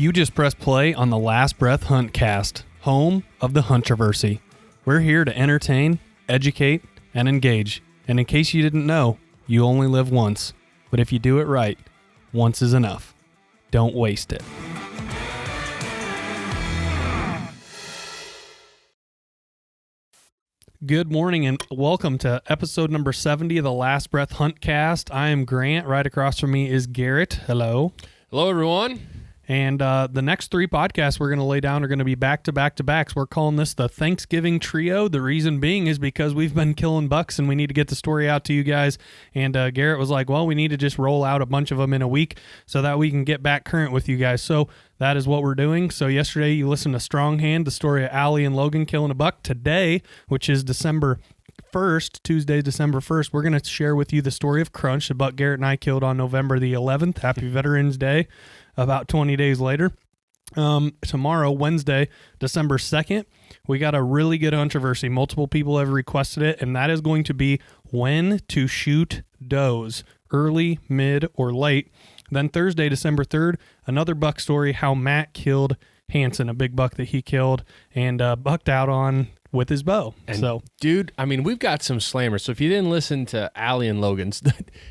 You just press play on the Last Breath Hunt Cast, home of the Huntroversy. We're here to entertain, educate, and engage. And in case you didn't know, you only live once. But if you do it right, once is enough. Don't waste it. Good morning and welcome to episode number 70 of the Last Breath Hunt Cast. I am Grant. Right across from me is Garrett. Hello. Hello, everyone. And the next three podcasts we're going to lay down are going to be back-to-back-to-backs. We're calling this the Thanksgiving Trio. The reason being is because we've been killing bucks and we need to get the story out to you guys. And Garrett was like, well, we need to just roll out a bunch of them in a week so that we can get back current with you guys. So that is what we're doing. So yesterday you listened to Strong Hand, the story of Allie and Logan killing a buck. Today, which is December 1st, Tuesday, December 1st, we're going to share with you the story of Crunch, the buck Garrett and I killed on November the 11th. Happy Veterans Day. About 20 days later. Tomorrow, Wednesday, December 2nd, we got a really good controversy. Multiple people have requested it, and that is going to be when to shoot does, early, mid, or late. Then Thursday, December 3rd, another buck story, how Matt killed Hanson, a big buck that he killed and bucked out on with his bow. And so, dude, I mean, we've got some slammers. So if you didn't listen to Allie and Logan's,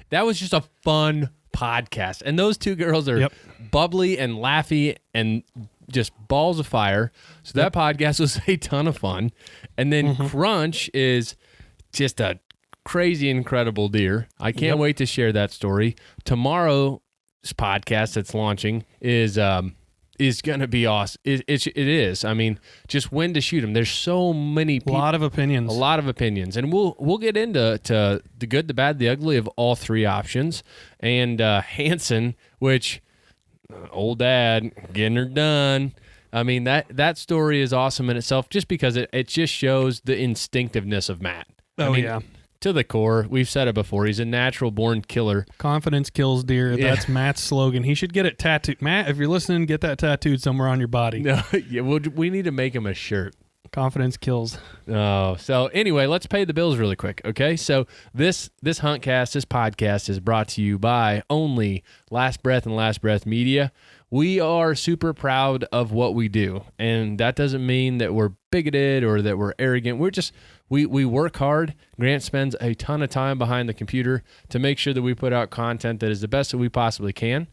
that was just a fun podcast. And those two girls are bubbly and laughy and just balls of fire. So that podcast was a ton of fun. And then Crunch is just a crazy, incredible deer. I can't wait to share that story. Tomorrow's podcast that's launching is going to be awesome. It is. I mean, just when to shoot them. There's so many people. A lot of opinions. And we'll get into the good, the bad, the ugly of all three options. And Hanson, which old dad getting her done. I mean, that story is awesome in itself just because it just shows the instinctiveness of Matt. To the core. We've said it before. He's a natural born killer. Confidence kills deer. Yeah. That's Matt's slogan. He should get it tattooed. Matt, if you're listening, get that tattooed somewhere on your body. No, we need to make him a shirt. Confidence kills. Oh, so anyway, let's pay the bills really quick, okay? So this Huntcast, this podcast is brought to you by only Last Breath and Last Breath Media. We are super proud of what we do, and that doesn't mean that we're bigoted or that we're arrogant. We're just we work hard. Grant spends a ton of time behind the computer to make sure that we put out content that is the best that we possibly can.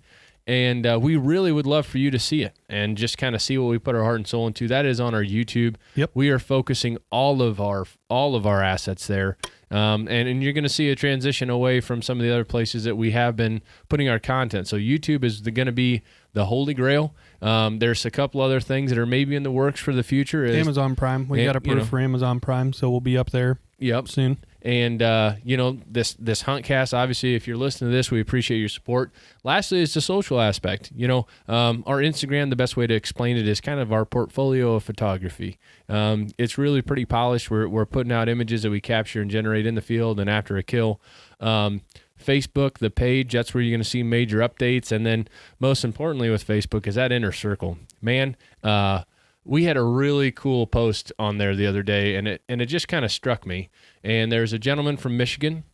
And we really would love for you to see it and just kind of see what we put our heart and soul into. That is on our YouTube. Yep. We are focusing all of our assets there. And you're going to see a transition away from some of the other places that we have been putting our content. So YouTube is going to be the holy grail. There's a couple other things that are maybe in the works for the future. Amazon Prime. We got approved for Amazon Prime, so we'll be up there soon. And, this Huntcast, obviously, if you're listening to this, we appreciate your support. Lastly, it's the social aspect. Our Instagram, the best way to explain it is kind of our portfolio of photography. It's really pretty polished. We're putting out images that we capture and generate in the field and after a kill. Facebook, the page, that's where you're going to see major updates. And then most importantly with Facebook is that inner circle. Man, we had a really cool post on there the other day, and it just kind of struck me. And there's a gentleman from Michigan,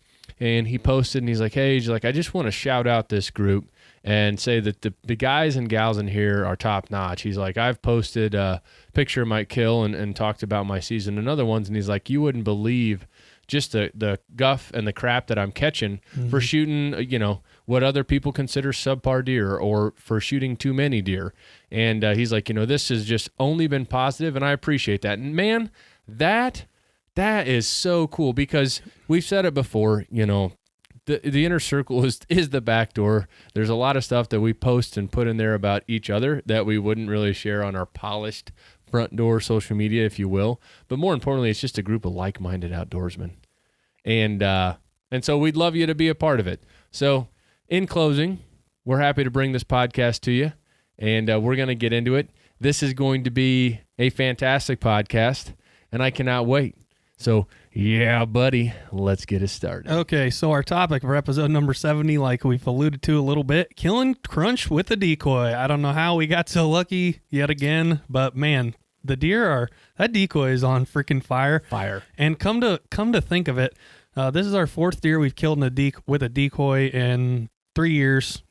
and he posted, and he's like, I just want to shout out this group and say that the guys and gals in here are top notch. He's like, I've posted a picture of my kill and talked about my season and other ones, and he's like, you wouldn't believe just the guff and the crap that I'm catching for shooting, what other people consider subpar deer or for shooting too many deer. And he's like, this has just only been positive, and I appreciate that. And man, that is so cool because we've said it before, the inner circle is the back door. There's a lot of stuff that we post and put in there about each other that we wouldn't really share on our polished front door social media, if you will. But more importantly, it's just a group of like-minded outdoorsmen. And so we'd love you to be a part of it. So in closing, we're happy to bring this podcast to you, and we're going to get into it. This is going to be a fantastic podcast, and I cannot wait. So, yeah, buddy, let's get it started. Okay, so our topic for episode number 70, like we've alluded to a little bit, killing Crunch with a decoy. I don't know how we got so lucky yet again, but man, the deer that decoy is on freaking fire. And come to think of it, this is our fourth deer we've killed with a decoy in 3 years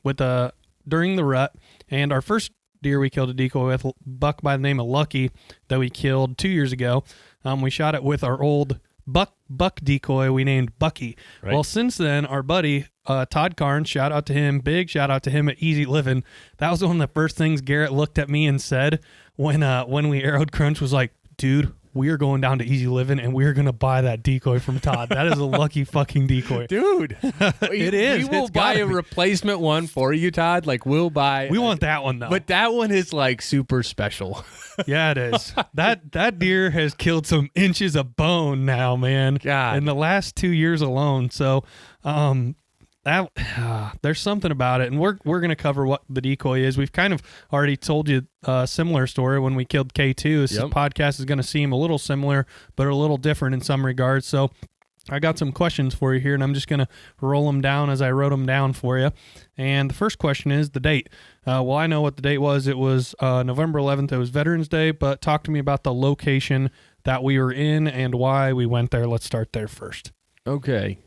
during the rut. And our first deer we killed a decoy with, a buck by the name of Lucky that we killed 2 years ago. We shot it with our old buck decoy we named Bucky. Right. Well, since then, our buddy Todd Carnes, shout out to him, big shout out to him at Easy Living. That was one of the first things Garrett looked at me and said when we arrowed Crunch was like, dude, we are going down to Easy Living and we're going to buy that decoy from Todd. That is a lucky fucking decoy. Dude. It is. We will buy a replacement one for you, Todd. Like, we'll buy. We want that one, though. But that one is, like, super special. Yeah, it is. That deer has killed some inches of bone now, man. God. In the last 2 years alone. So, there's something about it, and we're going to cover what the decoy is. We've kind of already told you a similar story when we killed K2. This podcast is going to seem a little similar, but a little different in some regards. So I got some questions for you here, and I'm just going to roll them down as I wrote them down for you. And the first question is the date. Well, I know what the date was. It was November 11th. It was Veterans Day, but talk to me about the location that we were in and why we went there. Let's start there first. Okay.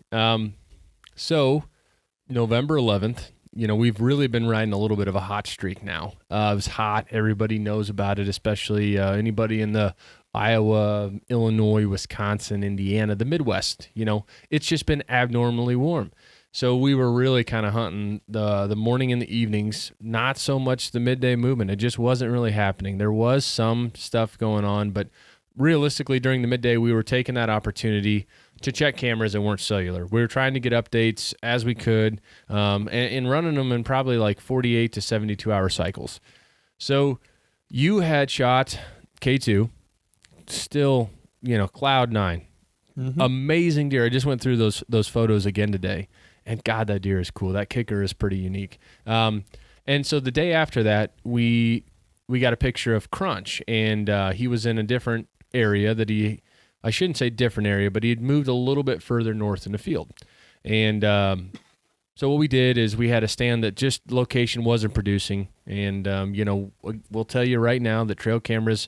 So November 11th, we've really been riding a little bit of a hot streak now. It was hot. Everybody knows about it, especially anybody in the Iowa, Illinois, Wisconsin, Indiana, the Midwest. It's just been abnormally warm. So we were really kind of hunting the morning and the evenings, not so much the midday movement. It just wasn't really happening. There was some stuff going on, but realistically during the midday, we were taking that opportunity to check cameras that weren't cellular. We were trying to get updates as we could and running them in probably like 48 to 72 hour cycles. So you had shot K2, still, cloud nine. Mm-hmm. Amazing deer. I just went through those photos again today. And God, that deer is cool. That kicker is pretty unique. And so the day after that, we got a picture of Crunch, and he was in a different area I shouldn't say different area, but he had moved a little bit further north in the field. And so what we did is we had a stand that just location wasn't producing. And, we'll tell you right now that trail cameras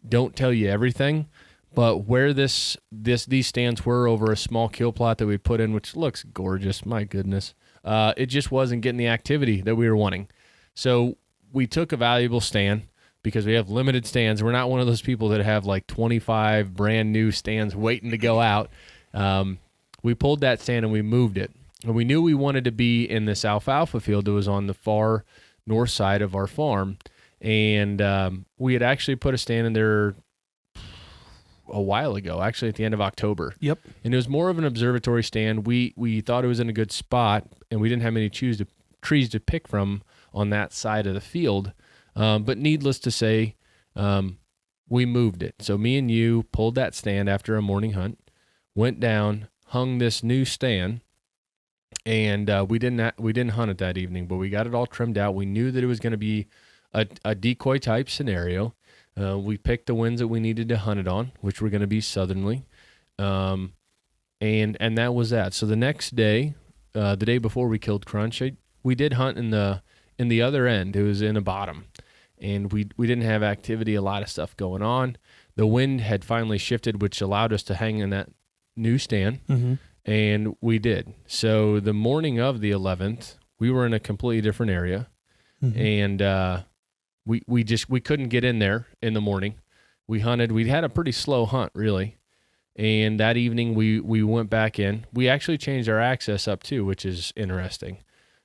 don't tell you everything. But where these stands were over a small kill plot that we put in, which looks gorgeous, my goodness, it just wasn't getting the activity that we were wanting. So we took a valuable stand, because we have limited stands. We're not one of those people that have like 25 brand new stands waiting to go out. We pulled that stand and we moved it. And we knew we wanted to be in this alfalfa field that was on the far north side of our farm. And we had actually put a stand in there a while ago, actually at the end of October. Yep. And it was more of an observatory stand. We thought it was in a good spot, and we didn't have many trees to pick from on that side of the field. But needless to say, we moved it. So me and you pulled that stand after a morning hunt, went down, hung this new stand, and we didn't hunt it that evening, but we got it all trimmed out. We knew that it was going to be a decoy type scenario. We picked the winds that we needed to hunt it on, which were going to be southerly, and that was that. So the next day, the day before we killed Crunch, we did hunt in the other end. It was in a bottom, and we didn't have activity, a lot of stuff going on. The wind had finally shifted, which allowed us to hang in that new stand, and we did. So the morning of the 11th, we were in a completely different area, and we couldn't get in there in the morning. We hunted. We had a pretty slow hunt, really, and that evening we went back in. We actually changed our access up too, which is interesting.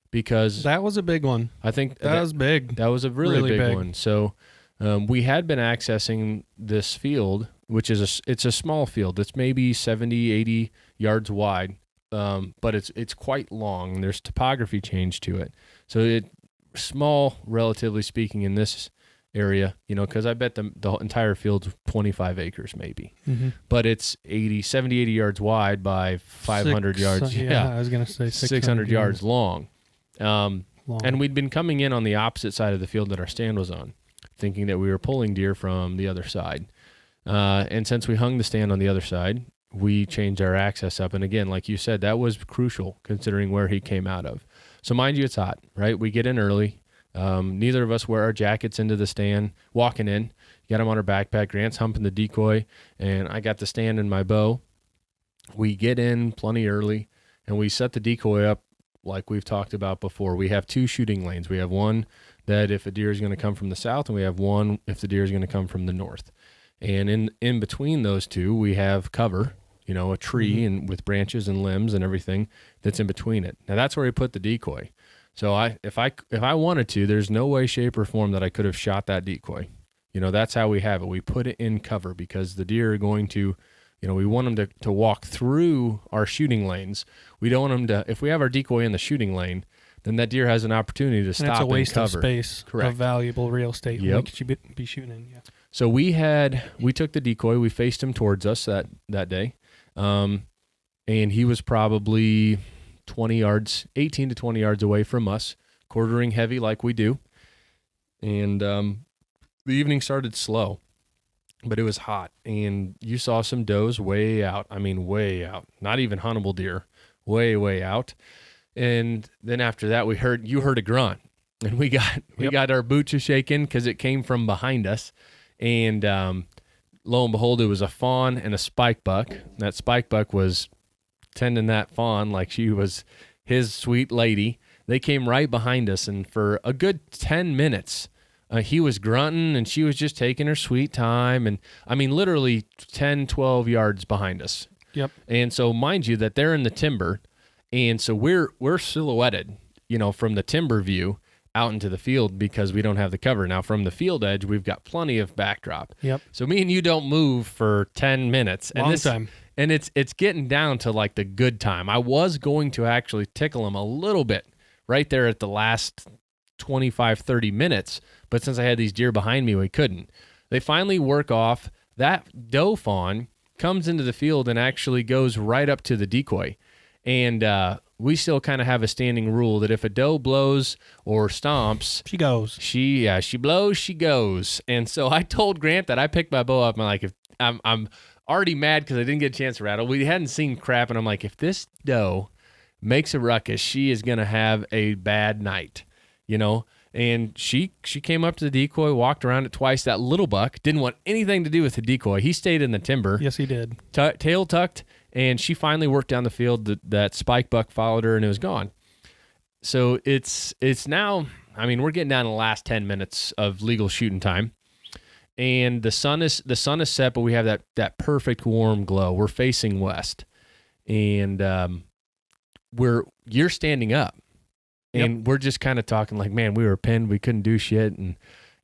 Because that was a big one. I think that was big. That was a really big one. So we had been accessing this field, which is it's a small field. It's maybe 70, 80 yards wide, but it's quite long. There's topography change to it. So it's small, relatively speaking, in this area, because I bet the entire field's 25 acres maybe. But it's 70, 80 yards wide by 500 yards. Yeah, I was going to say 600 yards long. And we'd been coming in on the opposite side of the field that our stand was on, thinking that we were pulling deer from the other side. And since we hung the stand on the other side, we changed our access up. And again, like you said, that was crucial considering where he came out of. So mind you, it's hot, right? We get in early. Neither of us wear our jackets into the stand, walking in. Got them on our backpack. Grant's humping the decoy, and I got the stand and my bow. We get in plenty early, and we set the decoy up like we've talked about before. We have two shooting lanes. We have one that if a deer is going to come from the south, and we have one if the deer is going to come from the north. And in between those two, we have cover, a tree and with branches and limbs and everything that's in between it. Now that's where we put the decoy. So if I wanted to, there's no way, shape, or form that I could have shot that decoy. That's how we have it. We put it in cover because the deer are going to, we want them to walk through our shooting lanes. We don't want them to, if we have our decoy in the shooting lane, then that deer has an opportunity to stop and cover. It's a waste of space. Correct. Of valuable real estate. Yep. What could you be shooting in? Yeah. So we took the decoy, we faced him towards us that day. And he was probably 18 to 20 yards away from us, quartering heavy like we do. And the evening started slow, but it was hot. And you saw some does way out. I mean, way out. Not even huntable deer. Way, way out. And then after that, you heard a grunt. And we got our boots shaken because it came from behind us. And lo and behold, it was a fawn and a spike buck. That spike buck was tending that fawn like she was his sweet lady. They came right behind us, and for a good 10 minutes, he was grunting, and she was just taking her sweet time. And, I mean, literally 10, 12 yards behind us. Yep. And so, mind you, that they're in the timber, and so we're silhouetted, from the timber view out into the field because we don't have the cover. Now, from the field edge, we've got plenty of backdrop. Yep. So me and you don't move for 10 minutes. Long time. And it's getting down to like the good time. I was going to actually tickle him a little bit right there at the last 25, 30 minutes, but since I had these deer behind me, we couldn't. They finally work off. That doe fawn comes into the field and actually goes right up to the decoy. And we still kind of have a standing rule that if a doe blows or stomps, she goes. She blows, she goes. And so I told Grant that I picked my bow up. And I'm like, if I'm already mad because I didn't get a chance to rattle. We hadn't seen crap, and I'm like, if this doe makes a ruckus, she is gonna have a bad night, And she came up to the decoy, walked around it twice. That little buck didn't want anything to do with the decoy. He stayed in the timber. Yes, he did. Tail tucked, and she finally worked down the field. That spike buck followed her, and it was gone. So it's now. I mean, we're getting down to the last 10 minutes of legal shooting time. And the sun is set, but we have that perfect warm glow. We're facing west, and you're standing up, and we're just kind of talking like, man, we were pinned, we couldn't do shit,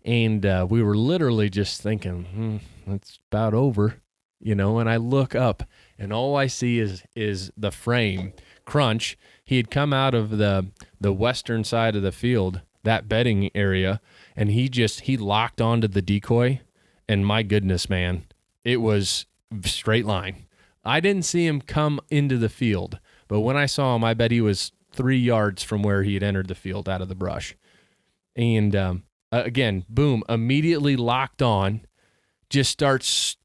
and we were literally just thinking, it's about over, And I look up, and all I see is the frame crunch. He had come out of the western side of the field, that bedding area, and he locked onto the decoy, and my goodness, man, it was straight line. I didn't see him come into the field, but when I saw him, I bet he was 3 yards from where he had entered the field out of the brush. And again, boom, immediately locked on, just starts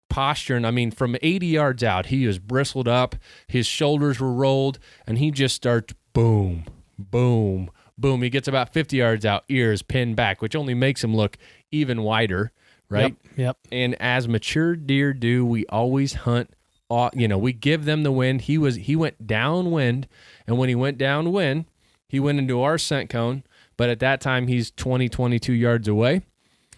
posturing. I mean, from 80 yards out, he was bristled up, his shoulders were rolled, and he just starts boom, boom, boom. He gets about 50 yards out, ears pinned back, which only makes him look even wider, right? Yep. And as mature deer do, we always hunt, we give them the wind. He went downwind, and when he went downwind, he went into our scent cone, but at that time, he's 20, 22 yards away.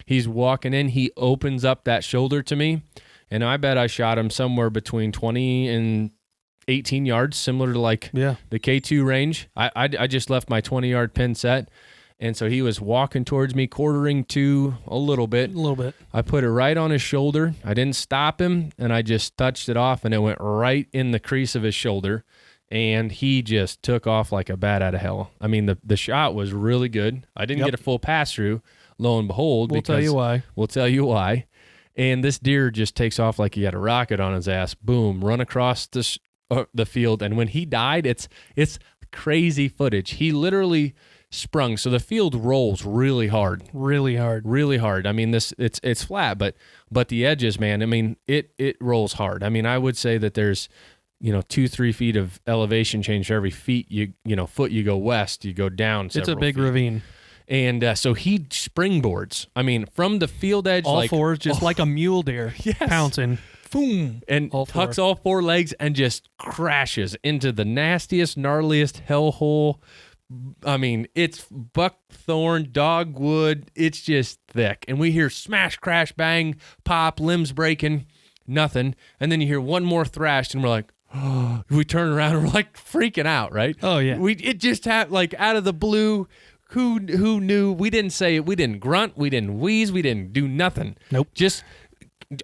He's walking in. He opens up that shoulder to me, and I bet I shot him somewhere between 20 and 18 yards, similar to the K2 range. I just left my 20-yard pin set, and so he was walking towards me, quartering to a little bit. I put it right on his shoulder. I didn't stop him, and I just touched it off, and it went right in the crease of his shoulder, and he just took off like a bat out of hell. I mean, the shot was really good. I didn't get a full pass-through, lo and behold. We'll tell you why. And this deer just takes off like he had a rocket on his ass. Boom, run across the field. And when he died, it's crazy footage. He literally sprung. So the field rolls really hard. I mean, it's flat, but the edges, man, I mean, it rolls hard. I mean, I would say that there's 2-3 feet of elevation change for every foot you go west, you go down. It's a big ravine. And so he springboards. I mean, from the field edge, all fours, just like a mule deer, pouncing, boom, and tucks all four legs and just crashes into the nastiest, gnarliest hellhole I mean, it's buckthorn, dogwood. It's just thick. And we hear smash, crash, bang, pop, limbs breaking, nothing. And then you hear one more thrash, and we're like, oh, we turn around and we're like freaking out, right? Oh, yeah. It just happened like out of the blue. Who knew? We didn't say it. We didn't grunt. We didn't wheeze. We didn't do nothing. Nope. Just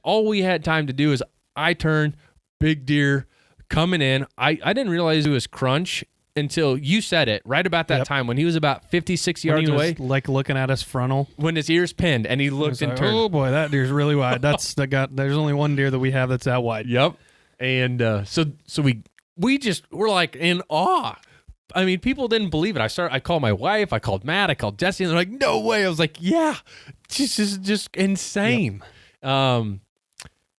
all we had time to do is I turn, big deer coming in. I didn't realize it was Crunch until you said it right about that time when he was about 56 yards away. Like looking at us frontal. When his ears pinned and he looked and turned. Oh boy, that deer's really wide. There's only one deer that we have that's that wide. Yep. And so we're like in awe. I mean, people didn't believe it. I called my wife, I called Matt, I called Jesse, and they're like, no way. I was like, yeah, this is just insane. Yep.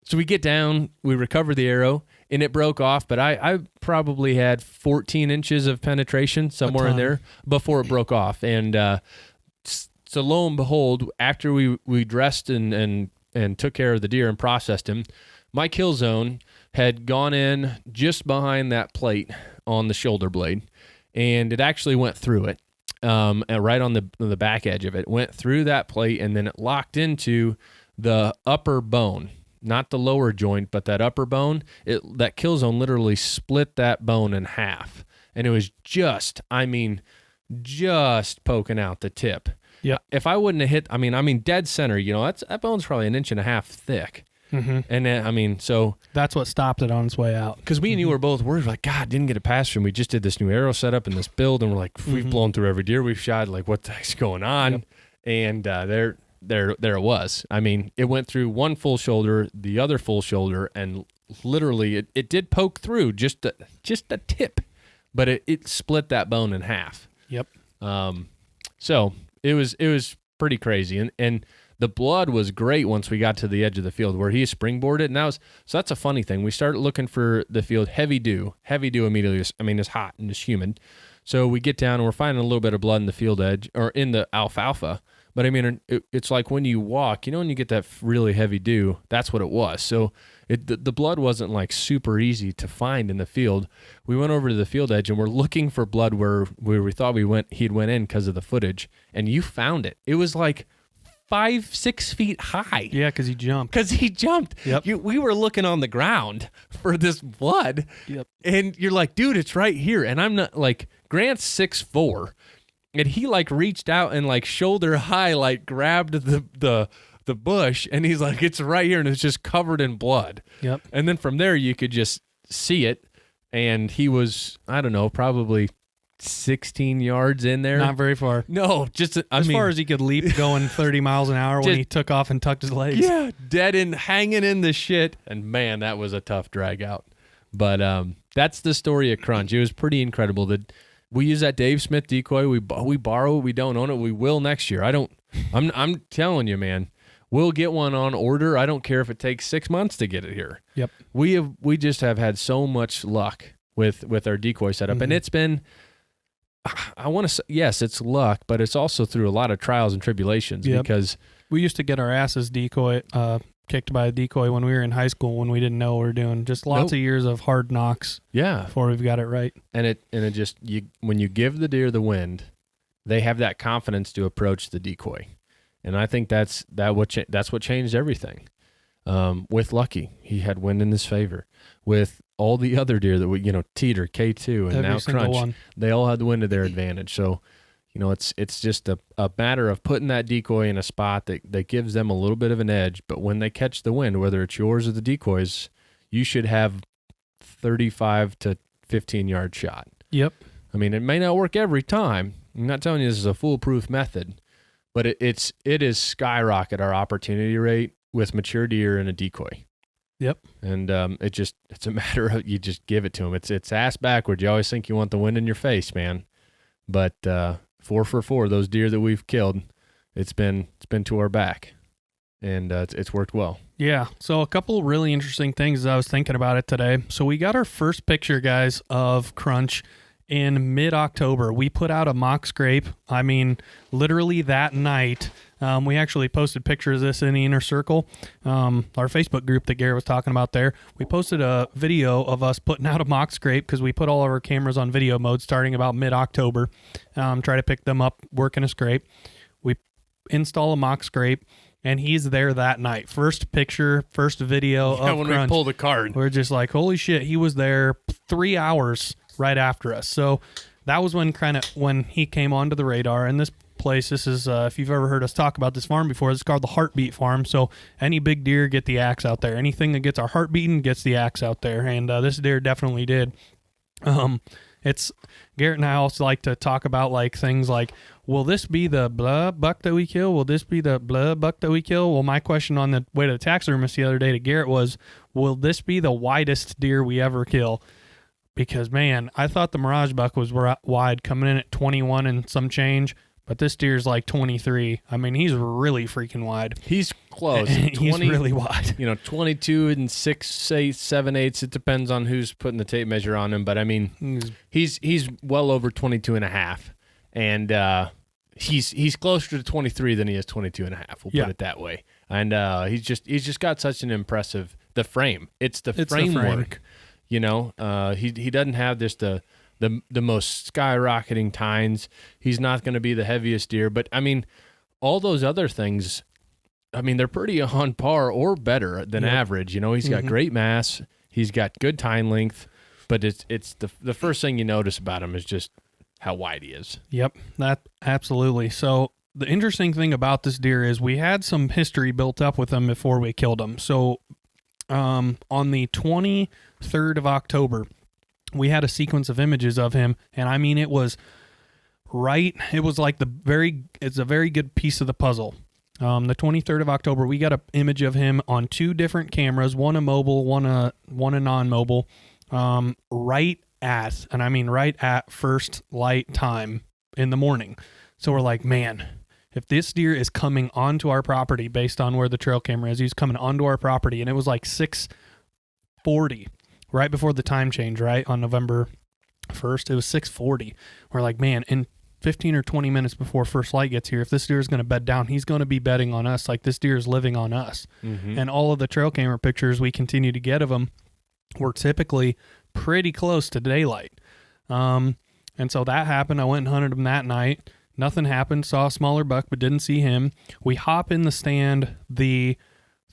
So we get down, we recover the arrow, and it broke off, but I probably had 14 inches of penetration somewhere in there before it broke off. And so lo and behold, after we dressed and took care of the deer and processed him, my kill zone had gone in just behind that plate on the shoulder blade, and it actually went through it, and right on the back edge of it. Went through that plate, and then it locked into the upper bone, not the lower joint, but that upper bone. That kill zone literally split that bone in half, and it was just poking out the tip. Yeah. If I wouldn't have hit, I mean, dead center. That bone's probably 1.5 inches thick. Mm-hmm. And then, so that's what stopped it on its way out. Because we and you were both worried, like, God, didn't get a pass from. We just did this new arrow setup and this build, and we're like, we've blown through every deer we've shot. Like, what the heck's going on? Yep. And there it was. I mean, it went through one full shoulder, the other full shoulder, and literally it did poke through just a tip, but it split that bone in half. Yep. So it was pretty crazy, and the blood was great once we got to the edge of the field where he springboarded, and so that's a funny thing. We started looking for the field heavy dew immediately. I mean, it's hot and it's humid, so we get down and we're finding a little bit of blood in the field edge or in the alfalfa. But I mean, it's like when you walk, when you get that really heavy dew, that's what it was. So the blood wasn't like super easy to find in the field. We went over to the field edge and we're looking for blood where we thought he'd went in because of the footage, and you found it. It was like 5-6 feet high. Yeah, because he jumped. Yep. We were looking on the ground for this blood. Yep. And you're like, dude, it's right here. And I'm not like, Grant's 6'4", and he like reached out and like shoulder high, like grabbed the bush, and he's like, it's right here, and it's just covered in blood. Yep. And then from there you could just see it, and he was, I don't know, probably 16 yards in there. Not very far. No, just as far as he could leap going 30 miles an hour when he took off and tucked his legs. Yeah, dead and hanging in the shit. And man, that was a tough drag out. But that's the story of Crunch. It was pretty incredible. That we use that Dave Smith decoy. We borrow it. We don't own it. We will next year. I'm telling you, man. We'll get one on order. I don't care if it takes 6 months to get it here. Yep. We just have had so much luck with our decoy setup, and it's been. I want to say, yes, it's luck, but it's also through a lot of trials and tribulations. Yep. Because we used to get our asses kicked by a decoy when we were in high school when we didn't know what we were doing. Just lots of years of hard knocks. Yeah. Before we've got it right. And it just when you give the deer the wind, they have that confidence to approach the decoy, and I think that's what changed everything. With Lucky, he had wind in his favor. With all the other deer that we, Teeter, K2, and now Crunch, they all had the wind to their advantage. So, it's just a matter of putting that decoy in a spot that gives them a little bit of an edge. But when they catch the wind, whether it's yours or the decoys, you should have 35 to 15-yard shot. Yep. I mean, it may not work every time. I'm not telling you this is a foolproof method, but it is skyrocket our opportunity rate with mature deer and a decoy. Yep. And it's a matter of you just give it to them. It's ass backwards. You always think you want the wind in your face, man. But 4 for 4, those deer that we've killed, it's been to our back, and it's worked well. Yeah. So a couple really interesting things as I was thinking about it today. So we got our first picture, guys, of Crunch in mid-October. We put out a mock scrape. I mean, literally that night. We actually posted pictures of this in the Inner Circle, our Facebook group that Garrett was talking about there. We posted a video of us putting out a mock scrape because we put all of our cameras on video mode starting about mid-October. Try to pick them up, working a scrape. We install a mock scrape, and he's there that night. First picture, first video of when Crunch. we pull the card. We're just like, holy shit, he was there 3 hours right after us. So that was when he came onto the radar. And this place, this is, if you've ever heard us talk about this farm before, it's called the Heartbeat Farm. So any big deer, get the axe out there. Anything that gets our heart beating gets the axe out there. And this deer definitely did. It's Garrett and I also like to talk about like things like, will this be the blah buck that we kill? Will this be the blah buck that we kill? Well, my question on the way to the taxidermist the other day to Garrett was, will this be the widest deer we ever kill? Because, man, I thought the Mirage buck was wide, coming in at 21 and some change, but this deer's like 23. I mean, he's really freaking wide. He's close. He's really wide. 22 and 6, 8, 7 eighths. It depends on who's putting the tape measure on him, but I mean, he's well over 22 and a half, and he's closer to 23 than he is 22 and a half. We'll put it that way. And he's just got such an impressive frame. It's the framework. He doesn't have this the most skyrocketing tines. He's not going to be the heaviest deer, but I mean, all those other things, I mean, they're pretty on par or better than average. He's got great mass, he's got good tine length, but it's the first thing you notice about him is just how wide he is. Yep, that absolutely. So the interesting thing about this deer is we had some history built up with him before we killed him. So on the 23rd of October, we had a sequence of images of him, and I mean, it was like it's a very good piece of the puzzle. The 23rd of October, we got an image of him on 2 different cameras, one a mobile, one a non-mobile, right at first light time in the morning. So we're like, man, if this deer is coming onto our property based on where the trail camera is, he's coming onto our property, and it was like 6:40. Right before the time change, right? On November 1st, it was 6:40. We're like, man, in 15 or 20 minutes before first light gets here, if this deer is going to bed down, he's going to be bedding on us. Like, this deer is living on us. Mm-hmm. And all of the trail camera pictures we continue to get of him were typically pretty close to daylight. And so that happened. I went and hunted him that night. Nothing happened. Saw a smaller buck, but didn't see him. We hop in the stand the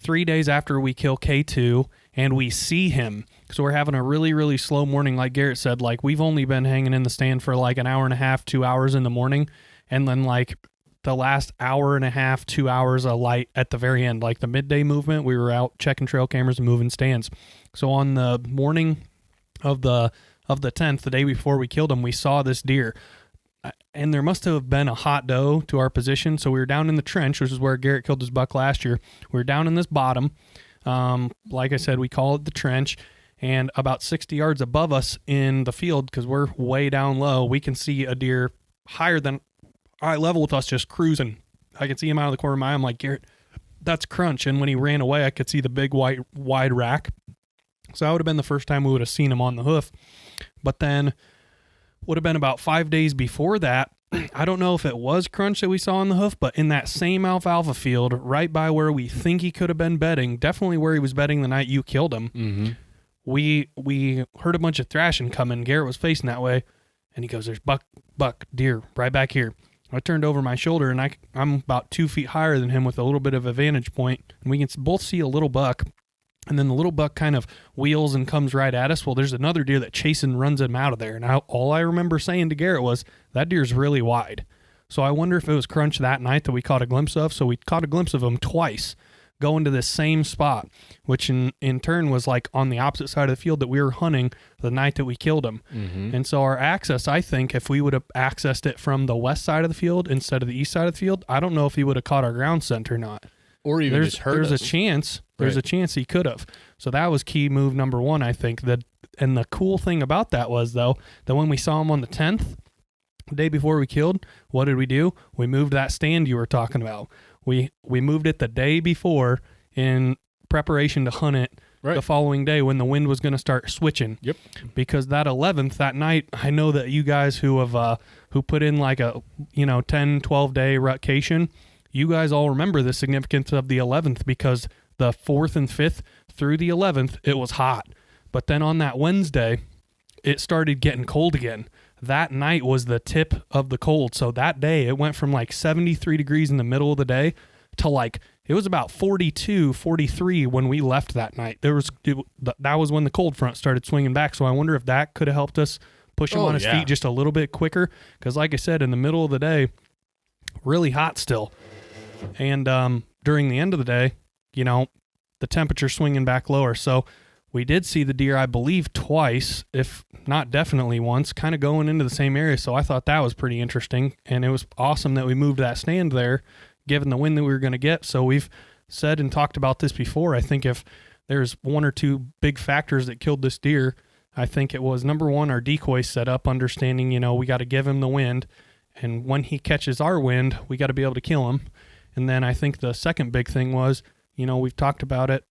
3 days after we kill K2, and we see him. So we're having a really, really slow morning. Like Garrett said, like, we've only been hanging in the stand for like an hour and a half, 2 hours in the morning. And then like the last hour and a half, 2 hours of light at the very end, like the midday movement, we were out checking trail cameras and moving stands. So on the morning of the 10th, the day before we killed him, we saw this deer. And there must have been a hot doe to our position. So we were down in the trench, which is where Garrett killed his buck last year. We were down in this bottom. Like I said, we call it the trench. And about 60 yards above us in the field, because we're way down low, we can see a deer higher than eye level with us just cruising. I can see him out of the corner of my eye. I'm like, Garrett, that's Crunch. And when he ran away, I could see the big wide rack. So that would have been the first time we would have seen him on the hoof. But then would have been about 5 days before that. I don't know if it was Crunch that we saw on the hoof, but in that same alfalfa field, right by where we think he could have been bedding, definitely where he was bedding the night you killed him, mm-hmm. we heard a bunch of thrashing coming. Garrett was facing that way, and he goes, there's buck, deer, right back here. I turned over my shoulder, and I'm about 2 feet higher than him with a little bit of a vantage point, and we can both see a little buck. And then the little buck kind of wheels and comes right at us. Well, there's another deer that chases and runs him out of there. And all I remember saying to Garrett was, that deer's really wide. So I wonder if it was Crunch that night that we caught a glimpse of. So we caught a glimpse of him twice going to this same spot, which in turn was like on the opposite side of the field that we were hunting the night that we killed him. Mm-hmm. And so our access, I think, if we would have accessed it from the west side of the field instead of the east side of the field, I don't know if he would have caught our ground scent or not. Or even just heard There's a chance he could have. So that was key move number one, I think. And the cool thing about that was, though, that when we saw him on the 10th, the day before we killed, what did we do? We moved that stand you were talking about. We moved it the day before in preparation to hunt it the following day when the wind was going to start switching. Yep. Because that 11th, that night, I know that you guys who have who put in like a 10, 12 day rutcation, you guys all remember the significance of the 11th because the 4th and 5th through the 11th, it was hot. But then on that Wednesday, it started getting cold again. That night was the tip of the cold. So that day, it went from like 73 degrees in the middle of the day to like, it was about 42, 43 when we left that night. That was when the cold front started swinging back. So I wonder if that could have helped us push him on his feet just a little bit quicker. Because like I said, in the middle of the day, really hot still. And during the end of the day, the temperature swinging back lower. So we did see the deer, I believe, twice, if not definitely once, kind of going into the same area. So I thought that was pretty interesting. And it was awesome that we moved that stand there, given the wind that we were going to get. So we've said and talked about this before. I think if there's one or two big factors that killed this deer, I think it was, number one, our decoy setup, understanding, we got to give him the wind. And when he catches our wind, we got to be able to kill him. And then I think the second big thing was, we've talked about it,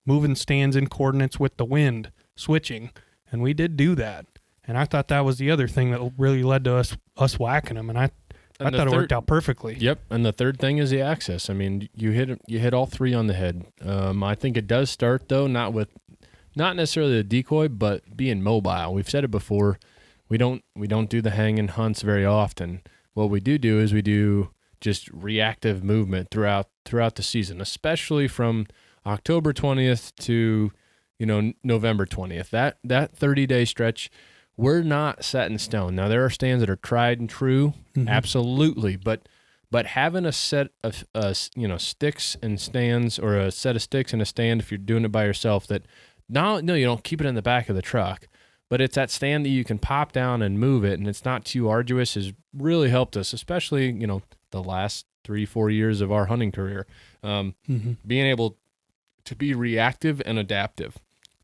moving stands in coordinates with the wind, switching, and we did do that. And I thought that was the other thing that really led to us whacking them, and I thought it worked out perfectly. Yep, and the third thing is the access. I mean, you hit all three on the head. I think it does start though, not necessarily the decoy, but being mobile. We've said it before. We don't do the hanging hunts very often. What we do is we do just reactive movement throughout the season, especially from October 20th to November 20th. That 30-day stretch, we're not set in stone. Now there are stands that are tried and true, absolutely, but having a set of sticks and stands, or a set of sticks and a stand, if you're doing it by yourself, that no, you don't keep it in the back of the truck, but it's that stand that you can pop down and move it, and it's not too arduous, has really helped us, especially the last 3-4 years of our hunting career. Being able to be reactive and adaptive.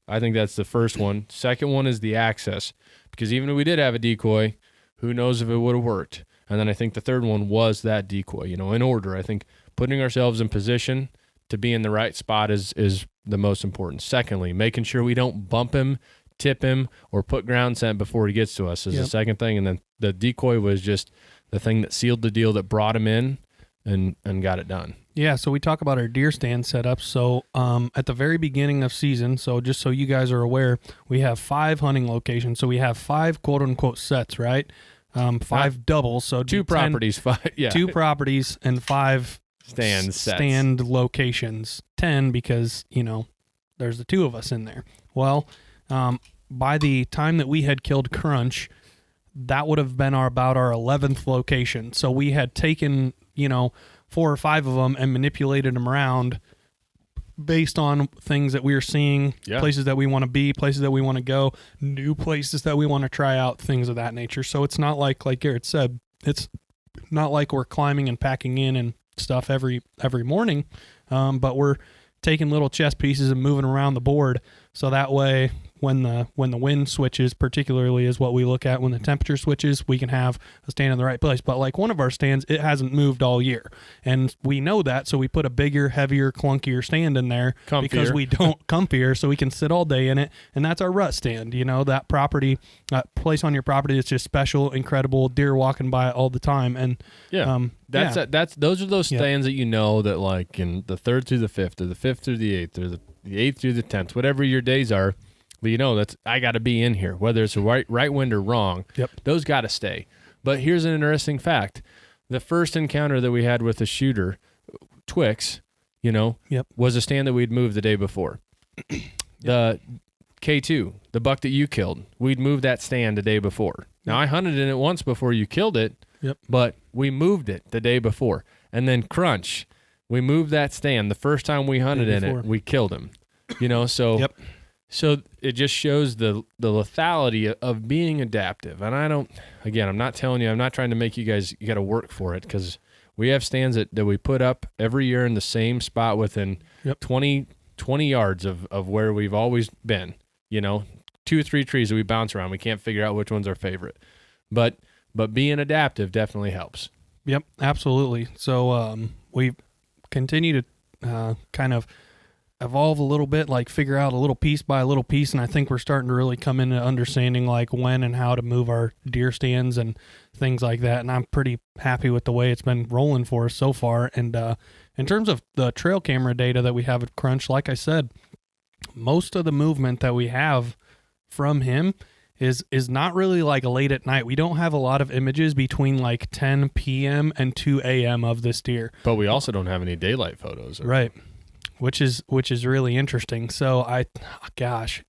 I think that's the first one. Second one is the access, because even if we did have a decoy, who knows if it would have worked. And then I think the third one was that decoy, in order. I think putting ourselves in position to be in the right spot is the most important. Secondly, making sure we don't bump him, tip him, or put ground scent before he gets to us is the second thing. And then the decoy was just the thing that sealed the deal, that brought him in and got it done. Yeah, so we talk about our deer stand setup. So at the very beginning of season, so just so you guys are aware, we have 5 hunting locations. So we have 5 quote-unquote sets, right? 5 doubles. So 2 properties, 5, yeah. 2 properties and 5 stand locations. 10 because, there's the 2 of us in there. Well, by the time that we had killed Crunch, that would have been about our 11th location. So we had taken, 4 or 5 of them and manipulated them around based on things that we were seeing, places that we want to be, places that we want to go, new places that we want to try out, things of that nature. So it's not like Garrett said, it's not like we're climbing and packing in and stuff every morning, but we're taking little chess pieces and moving around the board. So that way, when the wind switches, particularly is what we look at, when the temperature switches, we can have a stand in the right place. But like one of our stands, it hasn't moved all year, and we know that, so we put a bigger, heavier, clunkier stand in there because we don't comfier, so we can sit all day in it. And that's our rut stand. That property, place on your property is just special, incredible. Deer walking by it all the time, and those are those stands that that like in the 3rd through the 5th, or the 5th through the 8th, or the 8th through the 10th, whatever your days are. But that's, I got to be in here, whether it's a right wind or wrong. Yep. Those got to stay. But here's an interesting fact: the first encounter that we had with a shooter, Twix, was a stand that we'd moved the day before. The K2, the buck that you killed, we'd moved that stand the day before. Now I hunted in it once before you killed it. Yep. But we moved it the day before, and then Crunch, we moved that stand the first time we hunted in it. We killed him. So. Yep. So it just shows the lethality of being adaptive. And I'm not telling you, I'm not trying to make you guys, you got to work for it, because we have stands that we put up every year in the same spot within 20 yards of where we've always been, 2 or 3 trees that we bounce around. We can't figure out which one's our favorite, but being adaptive definitely helps. Yep, absolutely. So we continue to kind of evolve a little bit, like figure out a little piece by a little piece, and I think we're starting to really come into understanding like when and how to move our deer stands and things like that, and I'm pretty happy with the way it's been rolling for us so far. And in terms of the trail camera data that we have at Crunch, like I said, most of the movement that we have from him is not really like late at night. We don't have a lot of images between like 10 p.m. and 2 a.m. of this deer. But we also don't have any daylight photos. Right. Which is really interesting. So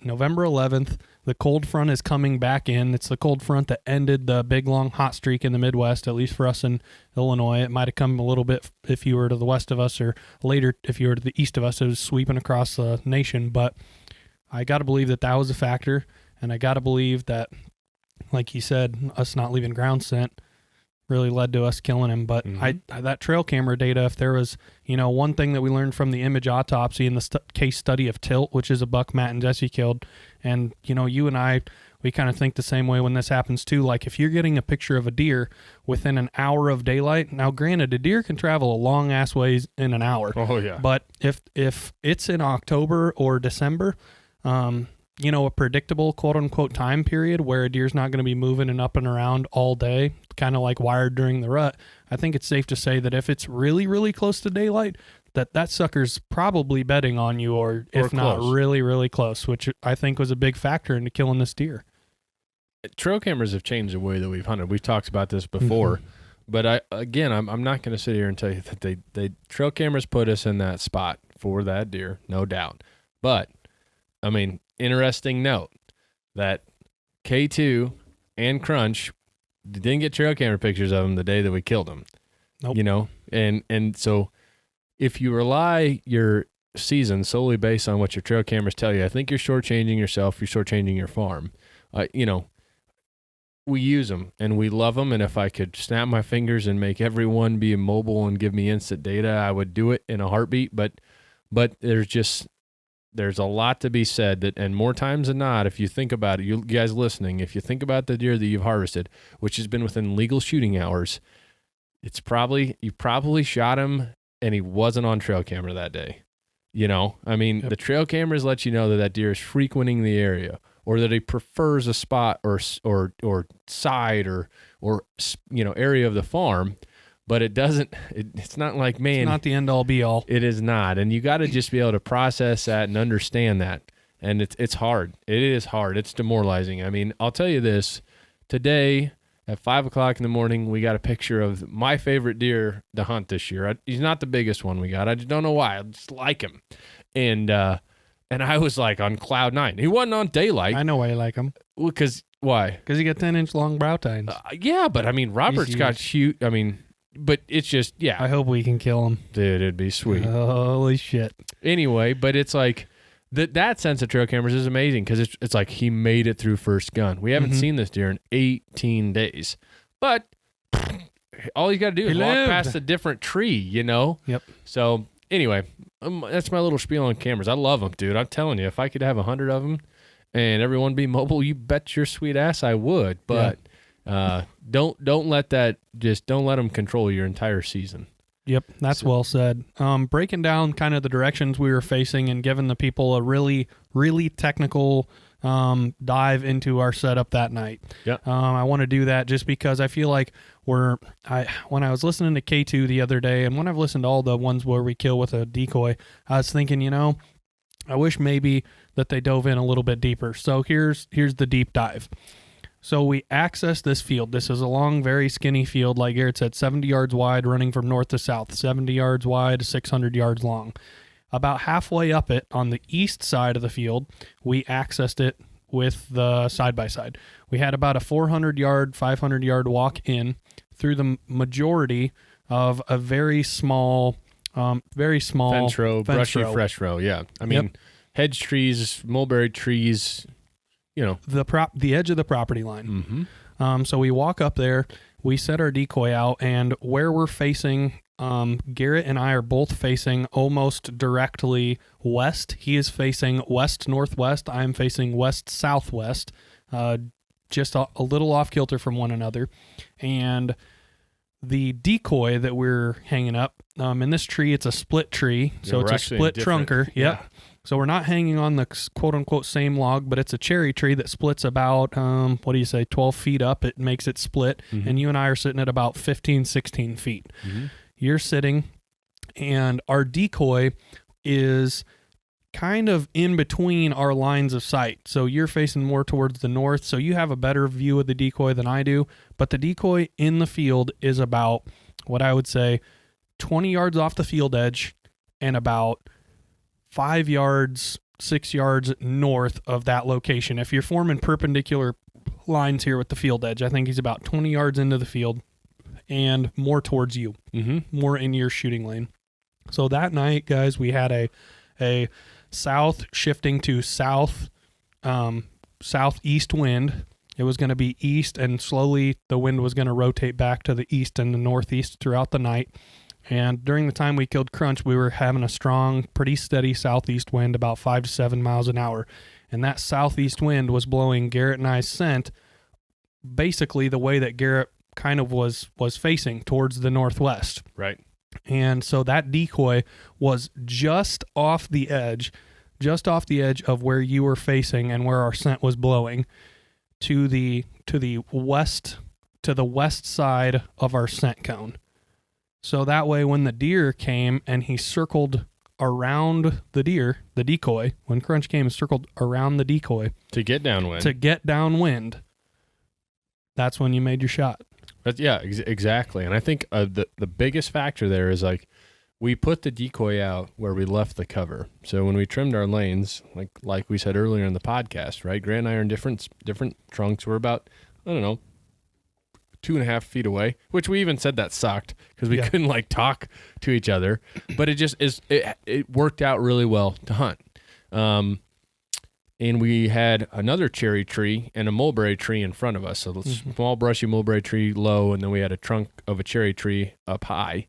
November 11th, the cold front is coming back in. It's the cold front that ended the big long hot streak in the Midwest, at least for us in Illinois. It might have come a little bit if you were to the west of us, or later if you were to the east of us. It was sweeping across the nation. But I got to believe that was a factor. And I got to believe that, like he said, us not leaving ground scent really led to us killing him. But that trail camera data, if there was, one thing that we learned from the image autopsy and the case study of Tilt, which is a buck Matt and Jesse killed, and, you and I, we kind of think the same way when this happens too. Like if you're getting a picture of a deer within an hour of daylight, now granted, a deer can travel a long ass ways in an hour. Oh, yeah. But if it's in October or December, a predictable quote-unquote time period where a deer's not going to be moving and up and around all day, kind of like wired during the rut, I think it's safe to say that if it's really, really close to daylight, that sucker's probably betting on you, or if not really, really close, which I think was a big factor into killing this deer. Trail cameras have changed the way that we've hunted. We've talked about this before, but I'm not going to sit here and tell you that they trail cameras put us in that spot for that deer, no doubt. But, I mean, interesting note that K2 and Crunch didn't get trail camera pictures of him the day that we killed him. Nope. And so if you rely your season solely based on what your trail cameras tell you, I think you're shortchanging yourself. You're shortchanging your farm. We use them and we love them. And if I could snap my fingers and make everyone be mobile and give me instant data, I would do it in a heartbeat. But there's a lot to be said that, and more times than not, if you think about it, you guys listening, if you think about the deer that you've harvested, which has been within legal shooting hours, you probably shot him and he wasn't on trail camera that day. The trail cameras let you know that deer is frequenting the area, or that he prefers a spot or side or area of the farm. But it's not like, man. It's not the end all be all. It is not. And you got to just be able to process that and understand that. And it's hard. It is hard. It's demoralizing. I mean, I'll tell you this. Today at 5 o'clock in the morning, we got a picture of my favorite deer to hunt this year. He's not the biggest one we got. I just don't know why. I just like him. And I was like on cloud nine. He wasn't on daylight. I know why you like him. Well, why? Because he got 10-inch long brow tines. Yeah, but I mean, Robert's got huge. I mean, but it's just, yeah. I hope we can kill him. Dude, it'd be sweet. Holy shit. Anyway, but it's like, that sense of trail cameras is amazing, because it's like he made it through first gun. We haven't seen this deer in 18 days. But all you got to do is walk past a different tree, Yep. So anyway, that's my little spiel on cameras. I love them, dude. I'm telling you, if I could have 100 of them and everyone be mobile, you bet your sweet ass I would. But don't let them control your entire season. Yep, that's well said. Breaking down kind of the directions we were facing and giving the people a really, really technical dive into our setup that night. Yep. I want to do that just because I feel like when I was listening to K2 the other day, and when I've listened to all the ones where we kill with a decoy, I was thinking, I wish maybe that they dove in a little bit deeper. So here's the deep dive. So we access this field. This is a long, very skinny field, like Garrett said, 70 yards wide, running from north to south, 70 yards wide, 600 yards long. About halfway up it, on the east side of the field, we accessed it with the side-by-side. We had about a 400-yard, 500-yard walk in through the majority of a very small fence row, brushy fresh row. Yeah, I mean, hedge trees, mulberry trees. The edge of the property line. Mm-hmm. So we walk up there, we set our decoy out, and where we're facing, Garrett and I are both facing almost directly west. He is facing west-northwest. I'm facing west-southwest, just a little off kilter from one another. And the decoy that we're hanging up, in this tree, it's a split tree. So it's a split trunker. Yeah. So we're not hanging on the quote unquote same log, but it's a cherry tree that splits about, 12 feet up. It makes it split. Mm-hmm. And you and I are sitting at about 15, 16 feet. Mm-hmm. You're sitting, and our decoy is kind of in between our lines of sight. So you're facing more towards the north, so you have a better view of the decoy than I do. But the decoy in the field is about, what I would say, 20 yards off the field edge and about 5 yards, 6 yards north of that location. If you're forming perpendicular lines here with the field edge, I think he's about 20 yards into the field and more towards you, more in your shooting lane. So that night, guys, we had a south shifting to southeast wind. It was going to be east, and slowly the wind was going to rotate back to the east and the northeast throughout the night. And during the time we killed Crunch, we were having a strong, pretty steady southeast wind, about 5 to 7 miles an hour. And that southeast wind was blowing Garrett and I's scent basically the way that Garrett kind of was facing, towards the northwest. Right. And so that decoy was just off the edge of where you were facing and where our scent was blowing, to the west side of our scent cone. So that way, when the deer came and he circled around the decoy, when Crunch came and circled around the decoy to get downwind, that's when you made your shot. Exactly. And I think the biggest factor there is, like, we put the decoy out where we left the cover. So when we trimmed our lanes, like we said earlier in the podcast, right? Grant and I are in different trunks. We're about, 2.5 feet away, which we even said that sucked because we couldn't talk to each other, but it just it worked out really well to hunt. And we had another cherry tree and a mulberry tree in front of us. So small brushy mulberry tree low, and then we had a trunk of a cherry tree up high.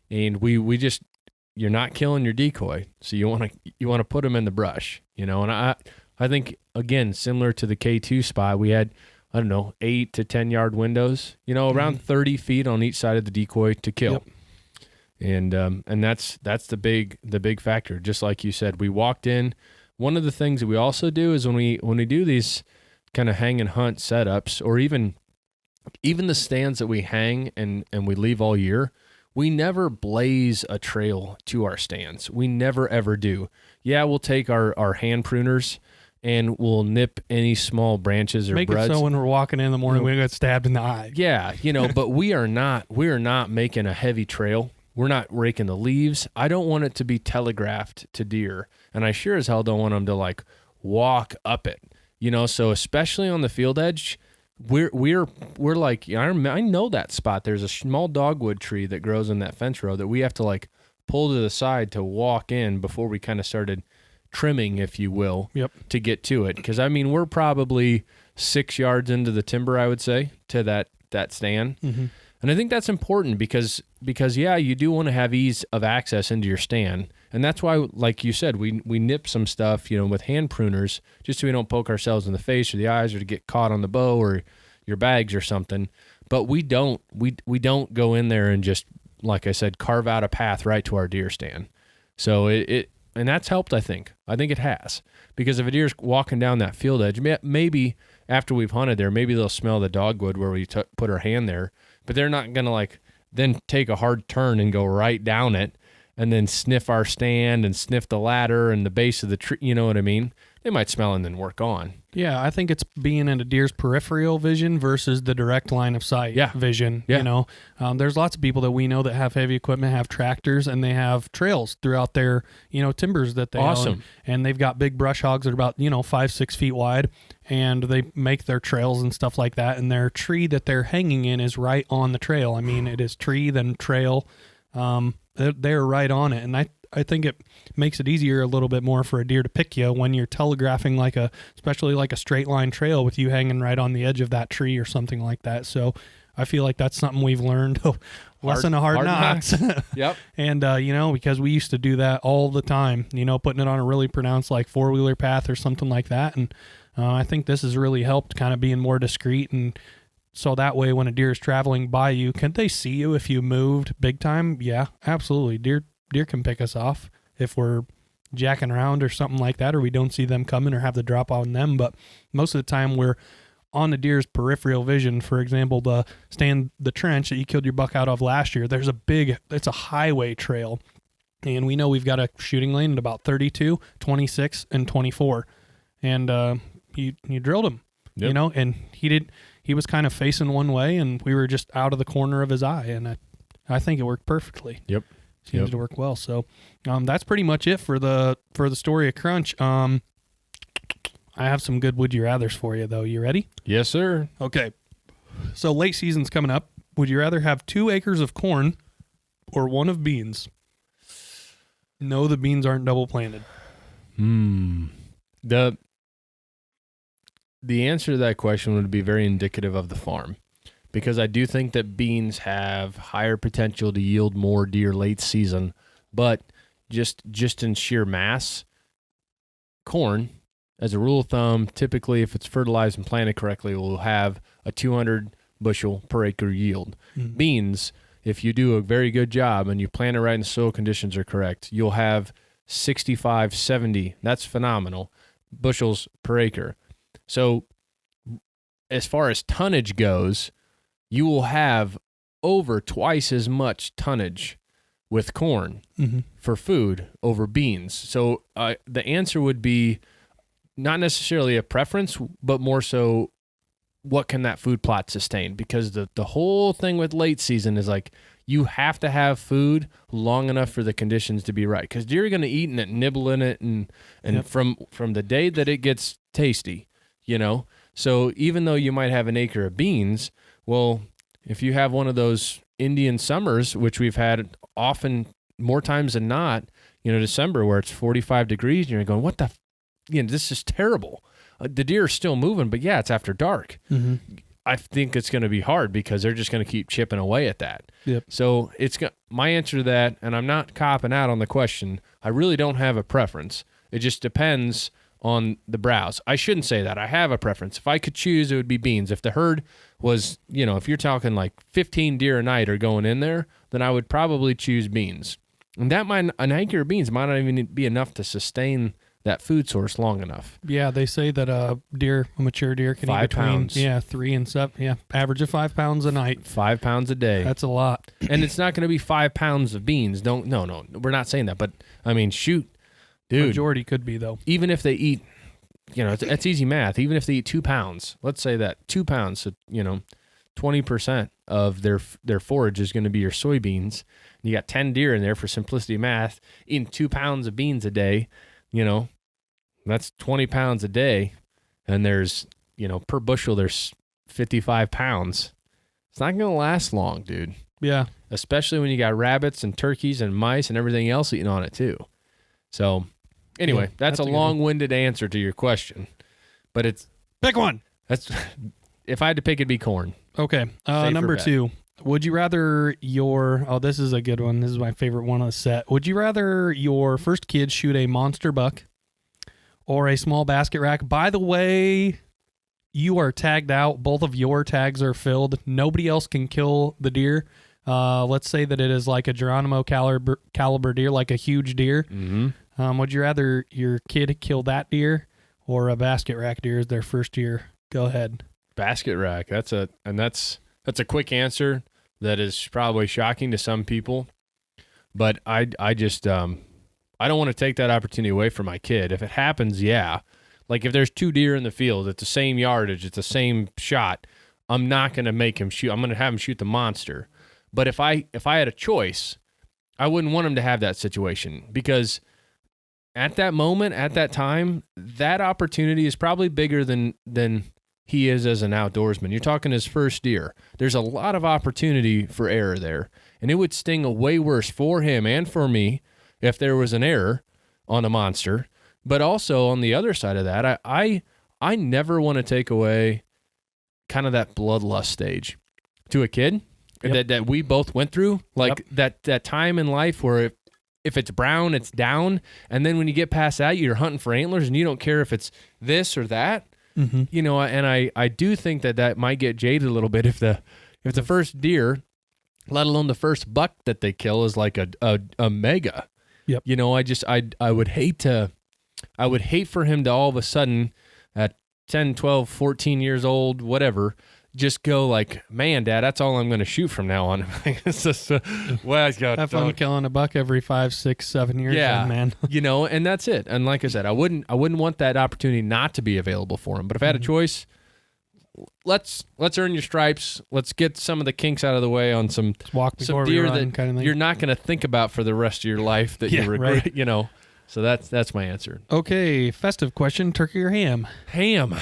And we just, you're not killing your decoy, so you want to put them in the brush, And I think, again, similar to the K2 spot, we had 8 to 10 yard windows, around 30 feet on each side of the decoy to kill. Yep. And that's the big factor. Just like you said, we walked in. One of the things that we also do is when we do these kind of hang and hunt setups, or even the stands that we hang and we leave all year, we never blaze a trail to our stands. We never, ever do. Yeah, we'll take our hand pruners and we'll nip any small branches or Make buds. it so when we're walking in the morning, we don't get stabbed in the eye. Yeah, but we are not making a heavy trail. We're not raking the leaves. I don't want it to be telegraphed to deer, and I sure as hell don't want them to walk up it. So especially on the field edge, we're like, I know that spot. There's a small dogwood tree that grows in that fence row that we have to pull to the side to walk in before we kind of started trimming, if you will, to get to it. Because we're probably 6 yards into the timber, I would say, to that stand. Mm-hmm. And I think that's important because you do want to have ease of access into your stand. And that's why, like you said, we nip some stuff, with hand pruners, just so we don't poke ourselves in the face or the eyes or to get caught on the bow or your bags or something. But we don't go in there and just, like I said, carve out a path right to our deer stand. So and that's helped, I think. I think it has. Because if a deer's walking down that field edge, maybe after we've hunted there, maybe they'll smell the dogwood where we put our hand there. But they're not going to then take a hard turn and go right down it and then sniff our stand and sniff the ladder and the base of the tree. You know what I mean? They might smell and then work on. Yeah, I think it's being in a deer's peripheral vision versus the direct line of sight vision. Yeah. There's lots of people that we know that have heavy equipment, have tractors, and they have trails throughout their, timbers that they own. And they've got big brush hogs that are about, 5-6 feet wide, and they make their trails and stuff like that. And their tree that they're hanging in is right on the trail. it is tree, then trail. They're right on it. And I think it makes it easier a little bit more for a deer to pick you when you're telegraphing especially a straight line trail with you hanging right on the edge of that tree or something like that. So I feel like that's something we've learned. Lesson of hard knocks. Yep. And, because we used to do that all the time, putting it on a really pronounced 4-wheeler path or something like that. And I think this has really helped kind of being more discreet and So that way when a deer is traveling by you, can they see you if you moved big time? Yeah, absolutely. Deer can pick us off if we're jacking around or something like that, or we don't see them coming or have the drop on them. But most of the time we're on the deer's peripheral vision. For example, the trench that you killed your buck out of last year, it's a highway trail. And we know we've got a shooting lane at about 32, 26, and 24. And you drilled him, and he was kind of facing one way, and we were just out of the corner of his eye. And I think it worked perfectly. Yep. Seems to work well. So that's pretty much it for the story of Crunch. I have some good would you rathers for you, though. You ready? Yes, sir. Okay. So late season's coming up. Would you rather have 2 acres of corn or 1 of beans? No, the beans aren't double planted. The answer to that question would be very indicative of the farm, because I do think that beans have higher potential to yield more deer late season, but just in sheer mass, corn, as a rule of thumb, typically if it's fertilized and planted correctly, will have a 200 bushel per acre yield. Mm-hmm. Beans, if you do a very good job and you plant it right and the soil conditions are correct, you'll have 65, 70, that's phenomenal, bushels per acre. So as far as tonnage goes, you will have over twice as much tonnage with corn for food over beans. So the answer would be not necessarily a preference, but more so what can that food plot sustain? Because the whole thing with late season is like you have to have food long enough for the conditions to be right. Because deer are going to eat and nibble in it and from the day that it gets tasty, So even though you might have an acre of beans, well, if you have one of those Indian summers, which we've had often more times than not, December where it's 45 degrees, and you're going, what the, this is terrible. The deer are still moving, but yeah, it's after dark. Mm-hmm. I think it's going to be hard because they're just going to keep chipping away at that. Yep. So my answer to that, and I'm not copping out on the question, I really don't have a preference. It just depends on the browse. I shouldn't say that. I have a preference. If I could choose, it would be beans. If the herd was, if you're talking like 15 deer a night are going in there, then I would probably choose beans. And an acre of beans might not even be enough to sustain that food source long enough. Yeah, they say that a mature deer can 5 eat between pounds. 3 and 7. Yeah, average of 5 pounds a night. 5 pounds a day. That's a lot. And it's not going to be 5 pounds of beans. No, we're not saying that. But I mean, shoot, dude. Majority could be though. Even if they eat, it's easy math. Even if they eat 2 pounds, let's say that 2 pounds, so 20% of their forage is going to be your soybeans. You got 10 deer in there for simplicity of math, eating 2 pounds of beans a day. That's 20 pounds a day, and there's, per bushel, there's 55 pounds. It's not going to last long, dude. Yeah. Especially when you got rabbits and turkeys and mice and everything else eating on it, too. So, anyway, that's a long-winded answer to your question. But it's... Pick one! If I had to pick, it'd be corn. Okay. Number 2. Would you rather this is a good one. This is my favorite one on the set. Would you rather your first kid shoot a monster buck or a small basket rack? By the way, you are tagged out. Both of your tags are filled. Nobody else can kill the deer. Let's say that it is like a Geronimo caliber deer, like a huge deer. Mm-hmm. Would you rather your kid kill that deer or a basket rack deer as their first year? Go ahead. Basket rack. That's a quick answer that is probably shocking to some people, but I just I don't want to take that opportunity away from my kid. If it happens, yeah. Like if there's 2 deer in the field at the same yardage, it's the same shot, I'm not going to make him shoot. I'm going to have him shoot the monster. But if I had a choice, I wouldn't want him to have that situation, because at that moment, at that time, that opportunity is probably bigger than he is as an outdoorsman. You're talking his first deer. There's a lot of opportunity for error there, and it would sting way worse for him and for me if there was an error on a monster. But also on the other side of that, I never want to take away kind of that bloodlust stage to a kid. Yep. that we both went through, like that time in life where if it's brown, it's down, and then when you get past that, you're hunting for antlers, and you don't care if it's this or that. You know, and I do think that might get jaded a little bit if the first deer, let alone the first buck that they kill, is like a mega. Yep. You know, I would hate for him to all of a sudden at 10, 12, 14 years old, whatever, just go like, man, Dad, that's all I'm going to shoot from now on. It's just, well, it's got have fun killing a buck every 5, 6, 7 years, then, man. You know, and that's it. And like I said, I wouldn't want that opportunity not to be available for him. But if I had a choice, let's earn your stripes. Let's get some of the kinks out of the way on some deer that kind of thing. You're not going to think about for the rest of your life that you regret. Right. You know, so that's my answer. Okay, festive question: turkey or ham? Ham.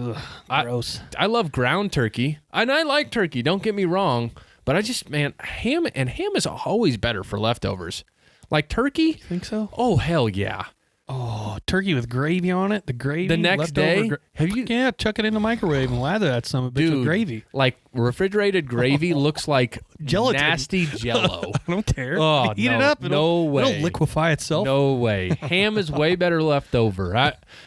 Ugh, gross. I love ground turkey, and I like turkey. Don't get me wrong, but I just, man, ham is always better for leftovers. Like turkey. You think so? Oh, hell yeah. Oh, turkey with gravy on it. The gravy. The next day, Yeah, chuck it in the microwave and lather that some bitch with gravy. Like refrigerated gravy looks like gelatin. Nasty Jello. I don't care. Oh, Heat it up. No way. It'll liquefy itself. No way. Ham is way better left over.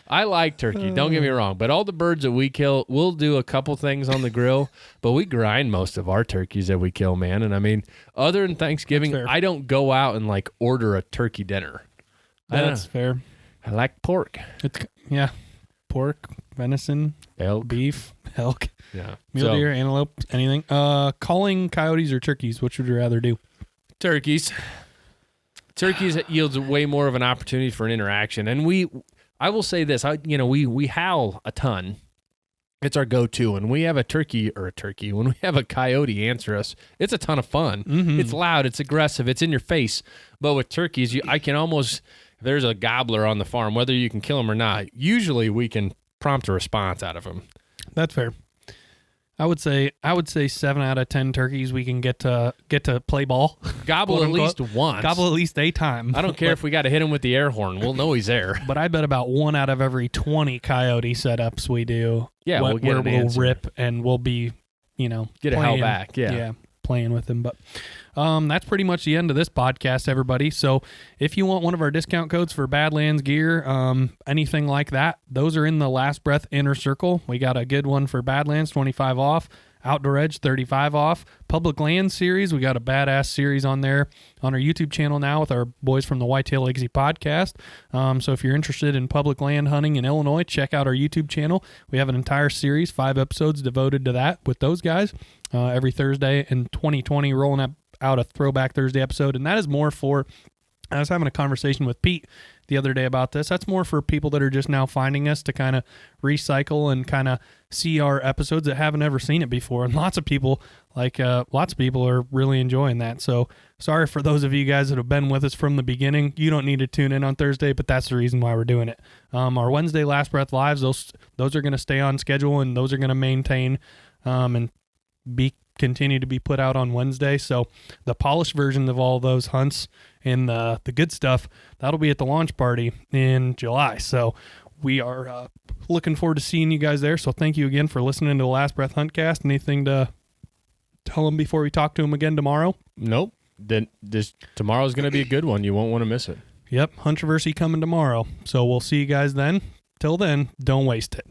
I like turkey. Don't get me wrong. But all the birds that we kill, we'll do a couple things on the grill, but we grind most of our turkeys that we kill, man. And I mean, other than Thanksgiving, I don't go out and like order a turkey dinner. That's fair. I like pork. Yeah. Pork, venison, elk, beef, elk, mule deer, antelope, anything. Calling coyotes or turkeys, which would you rather do? Turkeys. Turkeys yields way more of an opportunity for an interaction. And I will say this, we howl a ton. It's our go-to. When we have when we have a coyote answer us, it's a ton of fun. Mm-hmm. It's loud, it's aggressive, it's in your face. But with turkeys, I can almost, if there's a gobbler on the farm, whether you can kill him or not, usually we can prompt a response out of him. That's fair. I would say 7 out of 10 turkeys we can get to play ball. Gobble at least once. Gobble at least a time. I don't care if we got to hit him with the air horn. We'll know he's there. But I bet about 1 out of every 20 coyote setups we do. Yeah, we'll get an answer. Rip and we'll be, get a hell back. Yeah, playing with him. But that's pretty much the end of this podcast, everybody. So if you want one of our discount codes for Badlands gear, anything like that, those are in the Last Breath inner circle. We got a good one for Badlands, 25 off. Outdoor Edge, 35 off. Public Land series, we got a badass series on there on our YouTube channel now with our boys from the Whitetail Legacy podcast. So if you're interested in public land hunting in Illinois, check out our YouTube channel. We have an entire series, 5 episodes devoted to that with those guys every Thursday in 2020, rolling out a Throwback Thursday episode. And that is more for, I was having a conversation with Pete the other day about this. That's more for people that are just now finding us to kind of recycle and kind of see our episodes that haven't ever seen it before. And lots of people are really enjoying that. So sorry for those of you guys that have been with us from the beginning. You don't need to tune in on Thursday, but that's the reason why we're doing it. Our Wednesday Last Breath Lives, those are going to stay on schedule, and those are going to maintain and continue to be put out on Wednesday. So the polished version of all those hunts and the good stuff, that'll be at the launch party in July. So we are looking forward to seeing you guys there. So thank you again for listening to the Last Breath Huntcast. Anything to tell them before we talk to them again tomorrow? Nope. Then tomorrow's going to be a good one. You won't want to miss it. Yep. Huntroversy coming tomorrow. So we'll see you guys then. Till then, don't waste it.